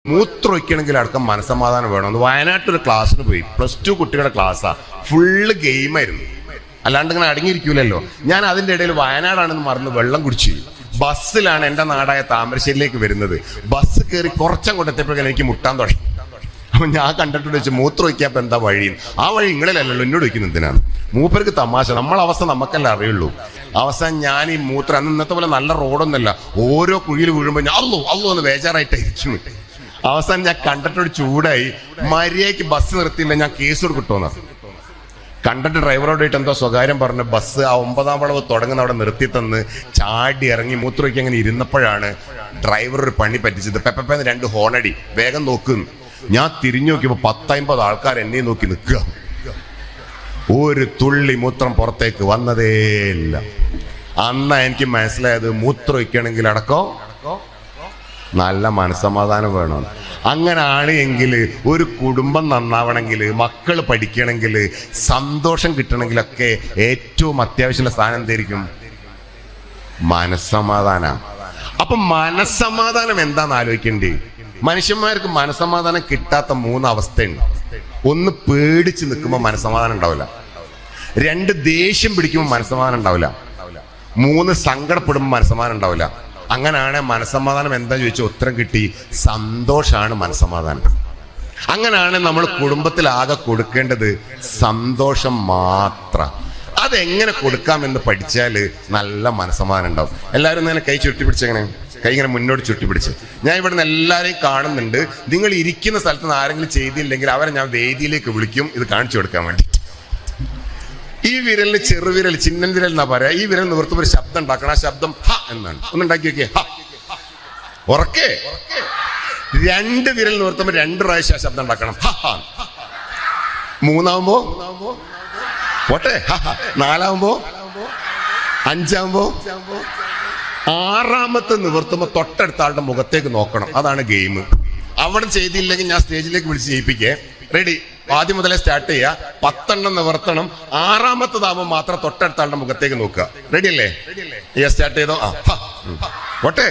മൂത്രമൊഴിക്കണമെങ്കിൽ അടക്കം മനസ്സമാധാനം വേണമെന്ന് വയനാട്ടിലൊരു ക്ലാസ്സിന് പോയി. +2 കുട്ടികളുടെ ക്ലാസ്സാ. ഫുള്ള് ഗെയിമായിരുന്നു. അല്ലാണ്ട് ഇങ്ങനെ അടങ്ങിയിരിക്കൂലല്ലോ. ഞാൻ അതിൻ്റെ ഇടയിൽ വയനാടാണെന്ന് മറന്ന് വെള്ളം കുടിച്ചു. ബസ്സിലാണ് എൻ്റെ നാടായ താമരശ്ശേരിയിലേക്ക് വരുന്നത്. ബസ് കയറി കുറച്ചങ്ങോട്ട് എത്തിയപ്പോഴേക്കും എനിക്ക് മുട്ടാൻ തുടങ്ങി. അപ്പൊ ഞാൻ കണ്ടിട്ട് വെച്ച് മൂത്രമൊഴിക്കാപ്പം എന്താ വഴി? ആ വഴി നിങ്ങളിലല്ലോ എന്നോട് വയ്ക്കുന്നത് എന്തിനാണ്? മൂപ്പർക്ക് തമാശ. നമ്മളെ അവസ്ഥ നമുക്കല്ല അറിയുള്ളൂ. അവസാനം ഞാൻ ഈ മൂത്രം ഇന്നത്തെ പോലെ നല്ല റോഡൊന്നുമല്ല, ഓരോ കുഴിയിൽ വീഴുമ്പോൾ ഞാൻ അല്ലോ എന്ന് ബേജാറായിട്ട് ഇരിച്ചു. അവസാനം ഞാൻ കണ്ടിട്ടൊരു ചൂടായി. മര്യാദയ്ക്ക് ബസ് നിർത്തിയില്ല, ഞാൻ കേസ് കൊടുക്കിട്ടോന്നാ. കണ്ടിട്ട് ഡ്രൈവറോടായിട്ട് എന്തോ സ്വകാര്യം പറഞ്ഞ് ബസ് ആ 9ാം വളവ് തുടങ്ങുന്ന അവിടെ നിർത്തി തന്ന് ചാടി ഇറങ്ങി മൂത്രമൊഴിക്കാൻ അങ്ങനെ ഇരുന്നപ്പോഴാണ് ഡ്രൈവർ ഒരു പണി പറ്റിച്ചത്. പെപ്പന്ന് 2 ഹോണടി. വേഗം നോക്കുന്നു. ഞാൻ തിരിഞ്ഞു നോക്കിയപ്പോൾ 10-50 ആൾക്കാർ എന്നെ നോക്കി നിൽക്കുക. ഒരു തുള്ളി മൂത്രം പുറത്തേക്ക് വന്നതേയില്ല. അന്നാ എനിക്ക് മനസ്സിലായത് മൂത്രമൊഴിക്കണമെങ്കിൽ അടക്കം നല്ല മനസ്സമാധാനം വേണം. അങ്ങനാണ് എങ്കിൽ ഒരു കുടുംബം നന്നാവണമെങ്കിൽ, മക്കൾ പഠിക്കണമെങ്കിൽ, സന്തോഷം കിട്ടണമെങ്കിലൊക്കെ ഏറ്റവും അത്യാവശ്യമുള്ള സ്ഥാനം എന്തായിരിക്കും? മനസ്സമാധാനം. അപ്പൊ മനസ്സമാധാനം എന്താന്ന് ആലോചിക്കണ്ടേ? മനുഷ്യന്മാർക്ക് മനസ്സമാധാനം കിട്ടാത്ത 3 അവസ്ഥയുണ്ട്. 1, പേടിച്ച് നിൽക്കുമ്പോൾ മനസ്സമാധാനം ഉണ്ടാവില്ല. 2, ദേഷ്യം പിടിക്കുമ്പോൾ മനസ്സമാധാനം ഉണ്ടാവില്ല. 3, സങ്കടപ്പെടുമ്പോൾ മനസ്സമാധാനം ഉണ്ടാവില്ല. അങ്ങനെയാണ് മനസ്സമാധാനം എന്താ ചോദിച്ചാൽ ഉത്തരം കിട്ടി. സന്തോഷമാണ് മനസ്സമാധാനം. അങ്ങനെയാണ് നമ്മൾ കുടുംബത്തിലാകെ കൊടുക്കേണ്ടത് സന്തോഷം മാത്രം. അതെങ്ങനെ കൊടുക്കാമെന്ന് പഠിച്ചാൽ നല്ല മനസ്സമാധാനം ഉണ്ടാവും. എല്ലാവരും ഇങ്ങനെ കൈ ചുരുട്ടിപ്പിടിച്ചെങ്ങനെ, കൈ ഇങ്ങനെ മുന്നോട്ട് ചുരുട്ടിപ്പിടിച്ച്. ഞാൻ ഇവിടെ നിന്ന് എല്ലാവരെയും കാണുന്നുണ്ട്. നിങ്ങൾ ഇരിക്കുന്ന സ്ഥലത്ത് നിന്ന് ആരെങ്കിലും ചെയ്തില്ലെങ്കിൽ അവരെ ഞാൻ വേദിയിലേക്ക് വിളിക്കും, ഇത് കാണിച്ചു കൊടുക്കാൻ വേണ്ടി. ഈ വിരലിന് ചെറുവിരൽ, ചിന്നൻ വിരൽ എന്നാ പറയാ. ഈ വിരൽ നിവർത്തുമ്പോൾ ഒരു ശബ്ദം ഉണ്ടാക്കണം. ആ ശബ്ദം ഹ എന്നാണ്. ഒന്നുണ്ടാക്കി നോക്കിയേ. ഹ ഉറക്കെ. 2 വിരൽ നിവർത്തുമ്പോൾ 2 പ്രാവശ്യം ആ ശബ്ദം ഉണ്ടാക്കണം. ഹ. 3ആവുമ്പോ പോട്ടെ. 4ആവുമ്പോ, 5ആവുമ്പോ, 6ാമത്തെ നിവർത്തുമ്പോൾ തൊട്ടടുത്ത ആളുടെ മുഖത്തേക്ക് നോക്കണം. അതാണ് ഗെയിം. അവിടെ ചെയ്തില്ലെങ്കിൽ ഞാൻ സ്റ്റേജിലേക്ക് വിളിച്ച് ചെയ്യിപ്പിക്കേ. റെഡി? ആദ്യം മുതലേ സ്റ്റാർട്ട് ചെയ്യുക. 10 എണ്ണം നിവർത്തണം. 6ാമത്തതാവുമ്പോൾ മാത്രം തൊട്ടടുത്ത ആളുടെ മുഖത്തേക്ക് നോക്കുക. റെഡി അല്ലേ? സ്റ്റാർട്ട് ചെയ്തോ. പോട്ടെ.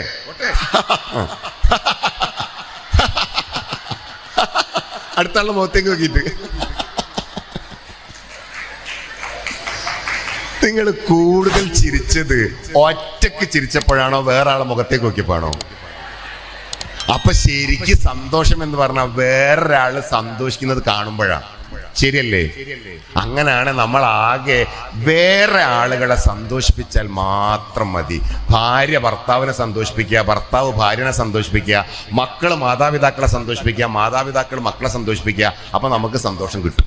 അടുത്ത ആളുടെ മുഖത്തേക്ക് നോക്കിയിട്ട്. നിങ്ങൾ കൂടുതൽ ചിരിച്ചത് ഒറ്റക്ക് ചിരിച്ചപ്പോഴാണോ വേറെ ആളെ മുഖത്തേക്ക് നോക്കിയപ്പോഴാണോ? അപ്പൊ ശരിക്ക് സന്തോഷം എന്ന് പറഞ്ഞാൽ വേറൊരാള് സന്തോഷിക്കുന്നത് കാണുമ്പോഴാണ്. ശരിയല്ലേ? അങ്ങനെയാണ് നമ്മൾ ആകെ വേറെ ആളുകളെ സന്തോഷിപ്പിച്ചാൽ മാത്രം മതി. ഭാര്യ ഭർത്താവിനെ സന്തോഷിപ്പിക്കുക, ഭർത്താവ് ഭാര്യനെ സന്തോഷിപ്പിക്കുക, മക്കള് മാതാപിതാക്കളെ സന്തോഷിപ്പിക്കുക, മാതാപിതാക്കൾ മക്കളെ സന്തോഷിപ്പിക്കുക. അപ്പൊ നമുക്ക് സന്തോഷം കിട്ടും.